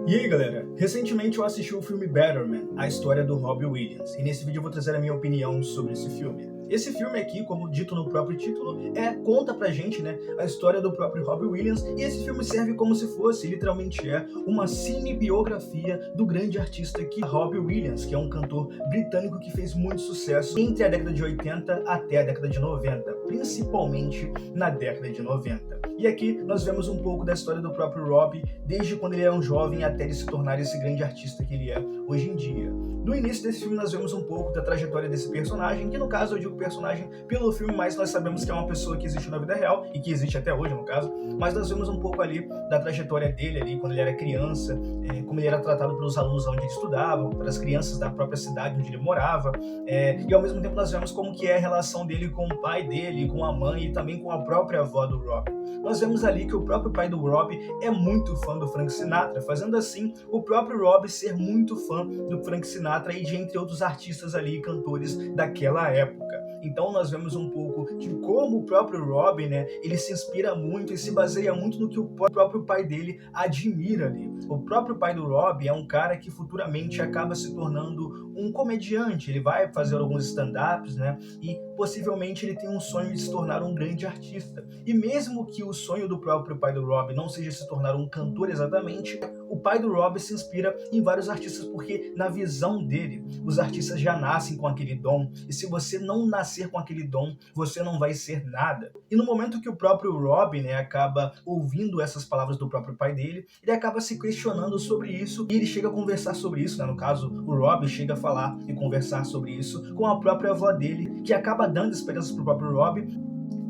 E aí galera, recentemente eu assisti o filme Better Man, a história do Robbie Williams, e nesse vídeo eu vou trazer a minha opinião sobre esse filme. Esse filme aqui, como dito no próprio título, conta pra gente, a história do próprio Robbie Williams, e esse filme serve como se fosse, literalmente uma cinebiografia do grande artista que é Robbie Williams, que é um cantor britânico que fez muito sucesso entre a década de 80 até a década de 90, principalmente na década de 90. E aqui nós vemos um pouco da história do próprio Robbie, desde quando ele era um jovem até ele se tornar esse grande artista que ele é hoje em dia. No início desse filme nós vemos um pouco da trajetória desse personagem, que no caso eu digo personagem pelo filme, mas nós sabemos que é uma pessoa que existe na vida real, e que existe até hoje no caso, mas nós vemos um pouco ali da trajetória dele ali, quando ele era criança, como ele era tratado pelos alunos onde ele estudava, pelas crianças da própria cidade onde ele morava, e ao mesmo tempo nós vemos como que é a relação dele com o pai dele, com a mãe e também com a própria avó do Robbie. Nós vemos ali que o próprio pai do Robbie é muito fã do Frank Sinatra, fazendo assim o próprio Robbie ser muito fã do Frank Sinatra e de entre outros artistas ali, cantores daquela época. Então nós vemos um pouco de como o próprio Robbie, ele se inspira muito e se baseia muito no que o próprio pai dele admira ali. O próprio pai do Robbie é um cara que futuramente acaba se tornando um comediante, ele vai fazer alguns stand-ups, e possivelmente ele tem um sonho de se tornar um grande artista. E mesmo que o sonho do próprio pai do Robbie não seja se tornar um cantor exatamente, o pai do Robbie se inspira em vários artistas porque, na visão dele, os artistas já nascem com aquele dom, e se você não nascer com aquele dom, você não vai ser nada. E no momento que o próprio Robbie, acaba ouvindo essas palavras do próprio pai dele, ele acaba se questionando sobre isso, e ele chega a conversar sobre isso, no caso, o Robbie chega a falar e conversar sobre isso com a própria avó dele, que acaba dando esperanças para o próprio Robbie,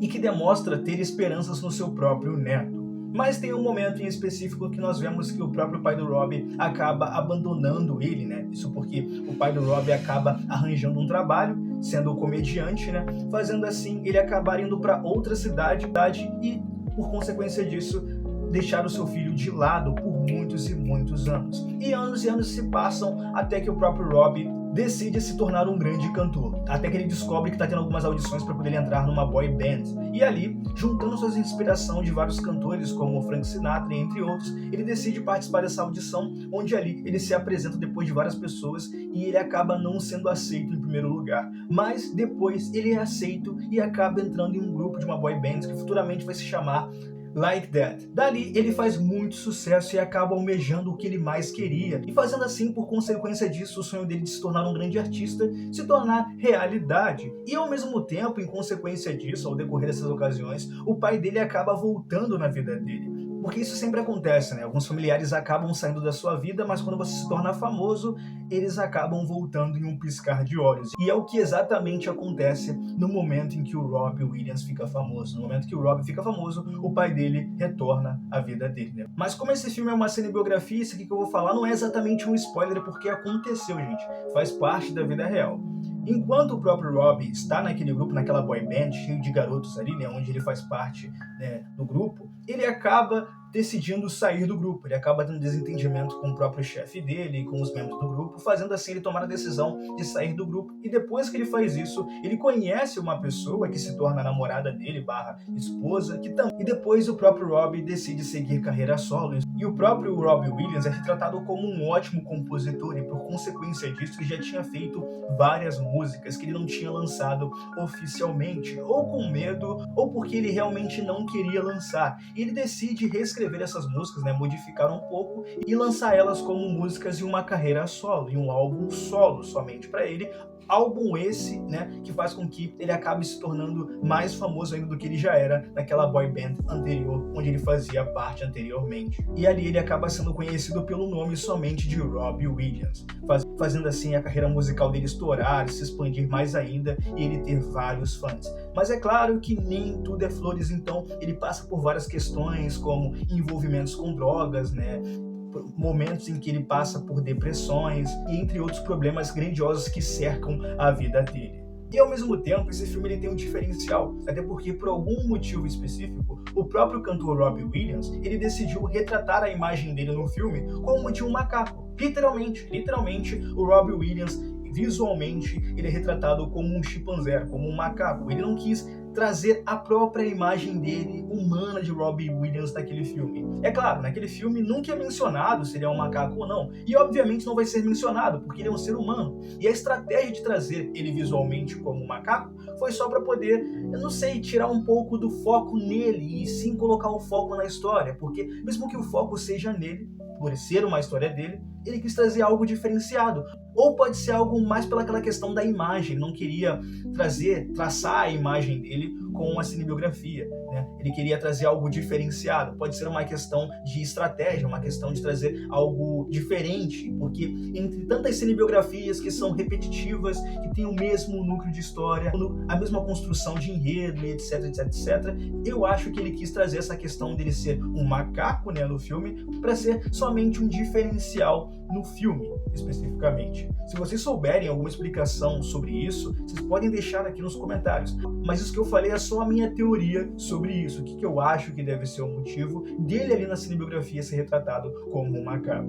e que demonstra ter esperanças no seu próprio neto. Mas tem um momento em específico que nós vemos que o próprio pai do Robbie acaba abandonando ele, Isso porque o pai do Robbie acaba arranjando um trabalho, sendo comediante, Fazendo assim ele acabar indo para outra cidade e, por consequência disso, deixar o seu filho de lado por muitos e muitos anos. E anos se passam até que o próprio Robbie decide se tornar um grande cantor, até que ele descobre que está tendo algumas audições para poder entrar numa boy band. E ali, juntando suas inspirações de vários cantores, como Frank Sinatra, entre outros, ele decide participar dessa audição, onde ali ele se apresenta depois de várias pessoas e ele acaba não sendo aceito em primeiro lugar. Mas depois ele é aceito e acaba entrando em um grupo de uma boy band que futuramente vai se chamar Like That. Dali ele faz muito sucesso e acaba almejando o que ele mais queria, e fazendo assim, por consequência disso, o sonho dele de se tornar um grande artista se tornar realidade. E ao mesmo tempo, em consequência disso, ao decorrer dessas ocasiões, o pai dele acaba voltando na vida dele. Porque isso sempre acontece, Alguns familiares acabam saindo da sua vida, mas quando você se torna famoso, eles acabam voltando em um piscar de olhos. E é o que exatamente acontece no momento em que o Robbie Williams fica famoso. No momento que o Robbie fica famoso, o pai dele retorna à vida dele, Mas como esse filme é uma cinebiografia, isso aqui que eu vou falar não é exatamente um spoiler, porque aconteceu, gente. Faz parte da vida real. Enquanto o próprio Robbie está naquele grupo, naquela boy band, cheio de garotos ali, onde ele faz parte do grupo, ele acaba decidindo sair do grupo, ele acaba tendo desentendimento com o próprio chefe dele e com os membros do grupo, fazendo assim ele tomar a decisão de sair do grupo. E depois que ele faz isso, ele conhece uma pessoa que se torna namorada dele, /esposa, e depois o próprio Robbie decide seguir carreira solo. E o próprio Robbie Williams é retratado como um ótimo compositor, e por consequência disso ele já tinha feito várias músicas que ele não tinha lançado oficialmente, ou com medo, ou porque ele realmente não queria lançar. E ele decide reescrever essas músicas, modificar um pouco e lançar elas como músicas em uma carreira solo, em um álbum solo somente para ele. Álbum esse, que faz com que ele acabe se tornando mais famoso ainda do que ele já era naquela boy band anterior, onde ele fazia parte anteriormente. E ali ele acaba sendo conhecido pelo nome somente de Robbie Williams, fazendo assim a carreira musical dele estourar, se expandir mais ainda e ele ter vários fãs. Mas é claro que nem tudo é flores, então ele passa por várias questões, como envolvimentos com drogas, momentos em que ele passa por depressões e entre outros problemas grandiosos que cercam a vida dele. E ao mesmo tempo, esse filme ele tem um diferencial, até porque por algum motivo específico, o próprio cantor Robbie Williams, ele decidiu retratar a imagem dele no filme como de um macaco. Literalmente, o Robbie Williams visualmente ele é retratado como um chimpanzé, como um macaco. Ele não quis trazer a própria imagem dele humana de Robbie Williams naquele filme. É claro, naquele filme nunca é mencionado se ele é um macaco ou não, e obviamente não vai ser mencionado, porque ele é um ser humano. E a estratégia de trazer ele visualmente como um macaco foi só para poder, eu não sei, tirar um pouco do foco nele e sim colocar o foco na história, porque mesmo que o foco seja nele, por ser uma história dele, ele quis trazer algo diferenciado. Ou pode ser algo mais pelaquela questão da imagem, não queria traçar a imagem dele com uma cinebiografia, né? Ele queria trazer algo diferenciado. Pode ser uma questão de estratégia, uma questão de trazer algo diferente, porque entre tantas cinebiografias que são repetitivas, que têm o mesmo núcleo de história, a mesma construção de enredo, etc, etc, etc, eu acho que ele quis trazer essa questão dele ser um macaco, né, no filme, para ser somente um diferencial no filme, especificamente. Se vocês souberem alguma explicação sobre isso, vocês podem deixar aqui nos comentários. Mas isso que eu falei é só a minha teoria sobre isso. O que eu acho que deve ser o motivo dele ali na cinebiografia ser retratado como um macaco.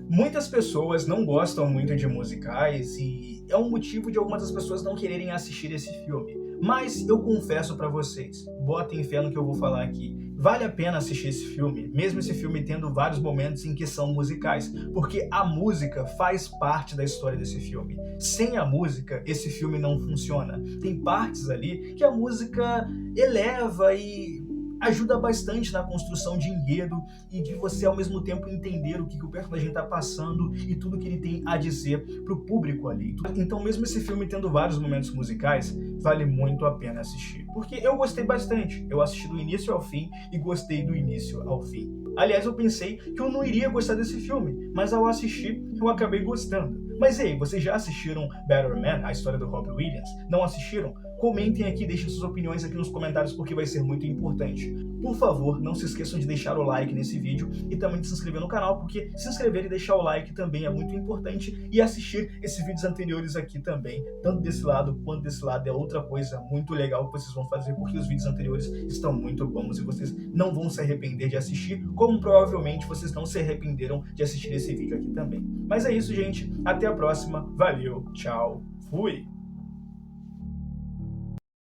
Muitas pessoas não gostam muito de musicais e é um motivo de algumas das pessoas não quererem assistir esse filme. Mas eu confesso pra vocês, botem fé no que eu vou falar aqui. Vale a pena assistir esse filme, mesmo esse filme tendo vários momentos em que são musicais, porque a música faz parte da história desse filme. Sem a música, esse filme não funciona. Tem partes ali que a música eleva e ajuda bastante na construção de enredo e de você ao mesmo tempo entender o que o personagem está passando e tudo que ele tem a dizer pro público ali. Então mesmo esse filme tendo vários momentos musicais, vale muito a pena assistir. Porque eu gostei bastante, eu assisti do início ao fim e gostei do início ao fim. Aliás, eu pensei que eu não iria gostar desse filme, mas ao assistir eu acabei gostando. Mas ei, vocês já assistiram Better Man, a história do Robbie Williams? Não assistiram? Comentem aqui, deixem suas opiniões aqui nos comentários porque vai ser muito importante. Por favor, não se esqueçam de deixar o like nesse vídeo e também de se inscrever no canal, porque se inscrever e deixar o like também é muito importante, e assistir esses vídeos anteriores aqui também, tanto desse lado quanto desse lado, é outra coisa muito legal que vocês vão fazer, porque os vídeos anteriores estão muito bons e vocês não vão se arrepender de assistir, como provavelmente vocês não se arrependeram de assistir esse vídeo aqui também. Mas é isso, gente. Até a próxima. Valeu, tchau, fui!